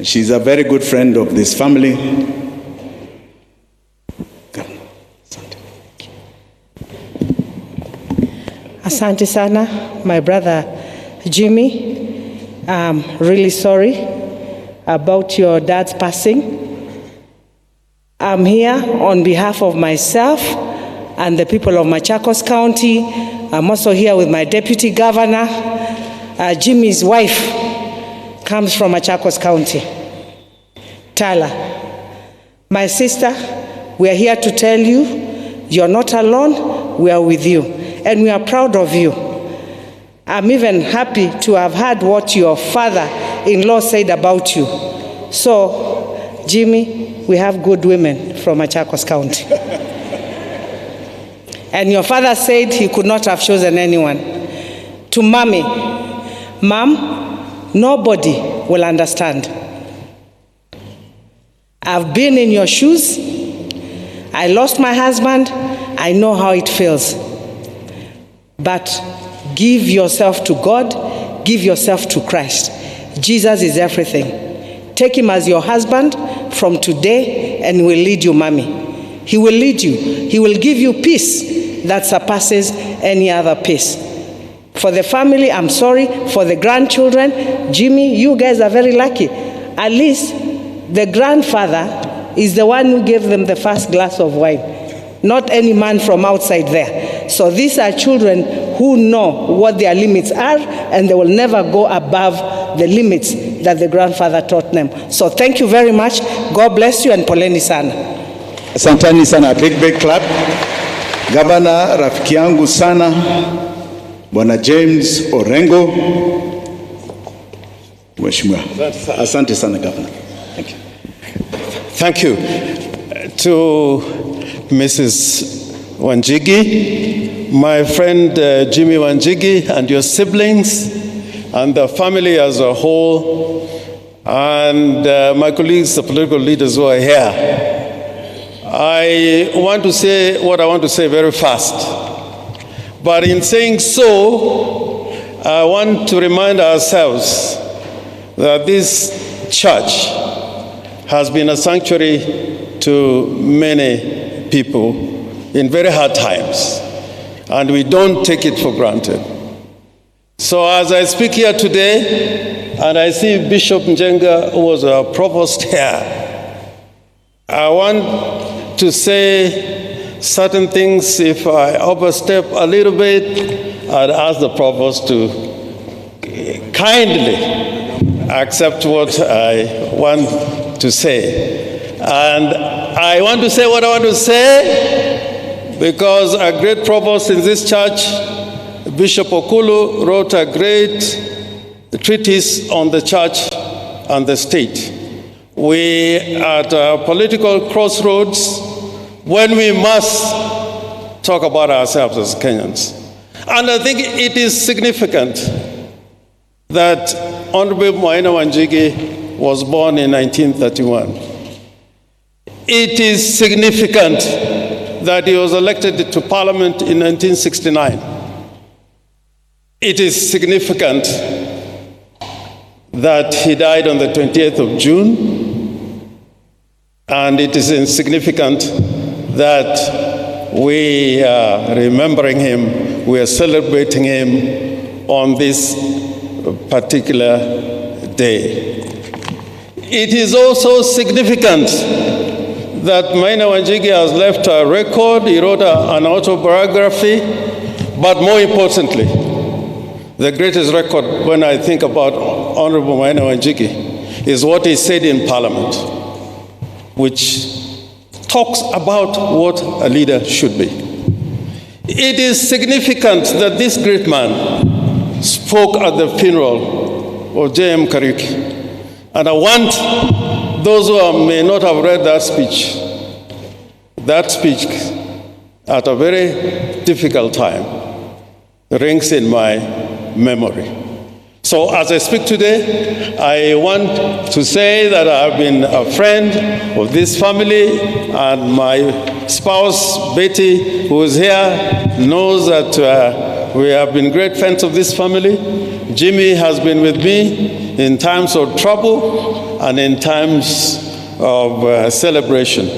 She's a very good friend of this family. Asante sana, my brother Jimmy. I'm really sorry about your dad's passing. I'm here on behalf of myself and the people of Machakos County. I'm also here with my deputy governor. Jimmy's wife comes from Machakos County. Tala, my sister, we are here to tell you, you're not alone, we are with you, and we are proud of you. I'm even happy to have heard what your father-in-law said about you. So, Jimmy, we have good women from Machakos County. And your father said he could not have chosen anyone. To Mommy, Mom, nobody will understand. I've been in your shoes. I lost my husband. I know how it feels. But give yourself to God. Give yourself to Christ. Jesus is everything. Take him as your husband from today, and he will lead you, Mommy. He will lead you. He will give you peace that surpasses any other peace. For the family, I'm sorry. For the grandchildren, Jimmy, you guys are very lucky. At least the grandfather is the one who gave them the first glass of wine, not any man from outside there. So these are children who know what their limits are, and they will never go above the limits that the grandfather taught them. So thank you very much. God bless you, and poleni sana. Asanteni sana. Big clap. Gavana, rafiki yangu sana, Bwana James Orengo. Mheshimiwa. Asante sana, Governor. Thank you. Thank you to Mrs. Wanjigi, my friend Jimmy Wanjigi, and your siblings, and the family as a whole, and my colleagues, the political leaders who are here. I want to say what I want to say very fast. But in saying so, I want to remind ourselves that this church has been a sanctuary to many people in very hard times, and we don't take it for granted. So as I speak here today, and I see Bishop Njenga, who was a provost here, I want to say certain things. If I overstep a little bit, I'd ask the provost to kindly accept what I want to say. And I want to say what I want to say because a great provost in this church, Bishop Okulu, wrote a great treatise on the church and the state. We are at a political crossroads when we must talk about ourselves as Kenyans. And I think it is significant that Honorable Maina Wanjigi was born in 1931. It is significant that he was elected to Parliament in 1969. It is significant that he died on the 28th of June. And it is insignificant that we are remembering him, we are celebrating him on this particular day. It is also significant that Maina Wanjigi has left a record. He wrote an autobiography, but more importantly, the greatest record when I think about Honorable Maina Wanjigi is what he said in Parliament, which talks about what a leader should be. It is significant that this great man spoke at the funeral of J.M. Kariuki. And I want those who may not have read that speech at a very difficult time rings in my memory. So as I speak today, I want to say that I've been a friend of this family, and my spouse, Betty, who is here, knows that We have been great friends of this family. Jimmy has been with me in times of trouble and in times of celebration.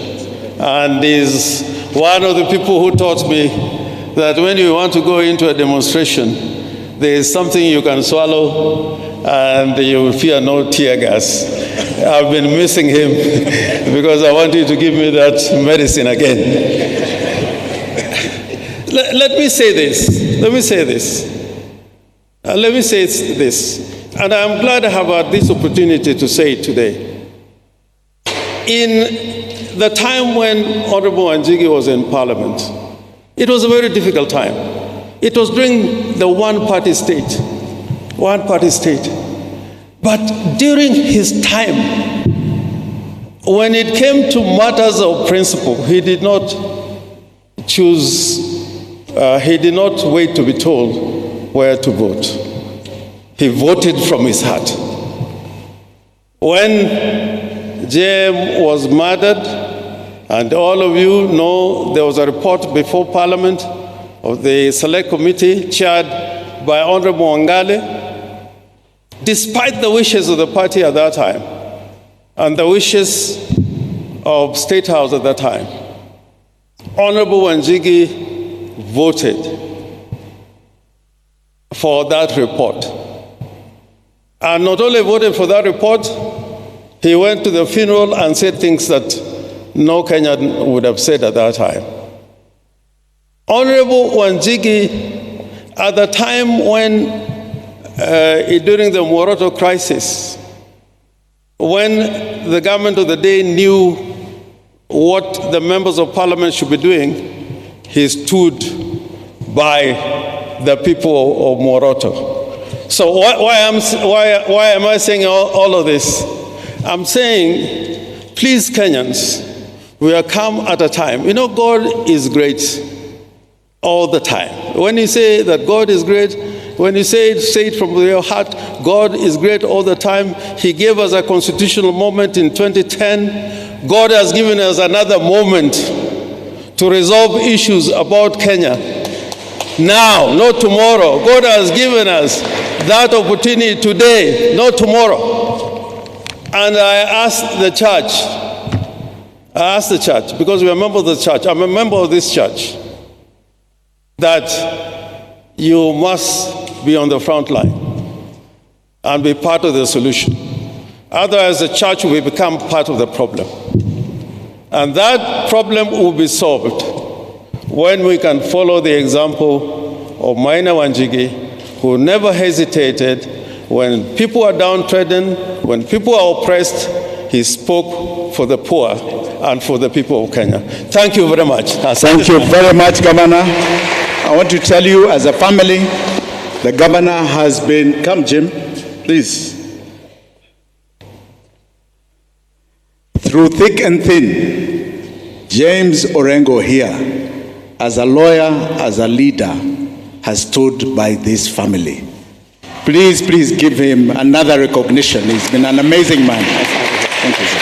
And is one of the people who taught me that when you want to go into a demonstration, there is something you can swallow and you will fear no tear gas. I've been missing him because I want you to give me that medicine again. Let me say this. And I'm glad I have had this opportunity to say it today. In the time when Honorable Wanjigi was in Parliament, it was a very difficult time. It was during the one-party state. But during his time, when it came to matters of principle, he did not wait to be told where to vote. He voted from his heart. When JM was murdered, and all of you know there was a report before Parliament of the Select Committee chaired by Honorable Wangale. Despite the wishes of the party at that time and the wishes of State House at that time, Honorable Wanjigi voted for that report. And not only voted for that report, he went to the funeral and said things that no Kenyan would have said at that time. Honorable Wanjigi, at the time when, during the Moroto crisis, when the government of the day knew what the members of parliament should be doing, he stood by the people of Moroto. So why am I saying all of this? I'm saying, please, Kenyans, we are come at a time. You know, God is great all the time. When you say that God is great, when you say it from your heart, God is great all the time. He gave us a constitutional moment in 2010. God has given us another moment to resolve issues about Kenya. Now, not tomorrow. God has given us that opportunity today, not tomorrow. And I asked the church, because we are a member of the church, I'm a member of this church, that you must be on the front line and be part of the solution. Otherwise, the church will become part of the problem. And that problem will be solved when we can follow the example of Maina Wanjigi, who never hesitated. When people are downtrodden, when people are oppressed, he spoke for the poor and for the people of Kenya. Thank you very much. Thank you very much, Governor. I want to tell you, as a family, the governor has been, come Jim, please. Through thick and thin, James Orengo here, as a lawyer, as a leader, has stood by this family. Please give him another recognition. He's been an amazing man. Thank you, sir.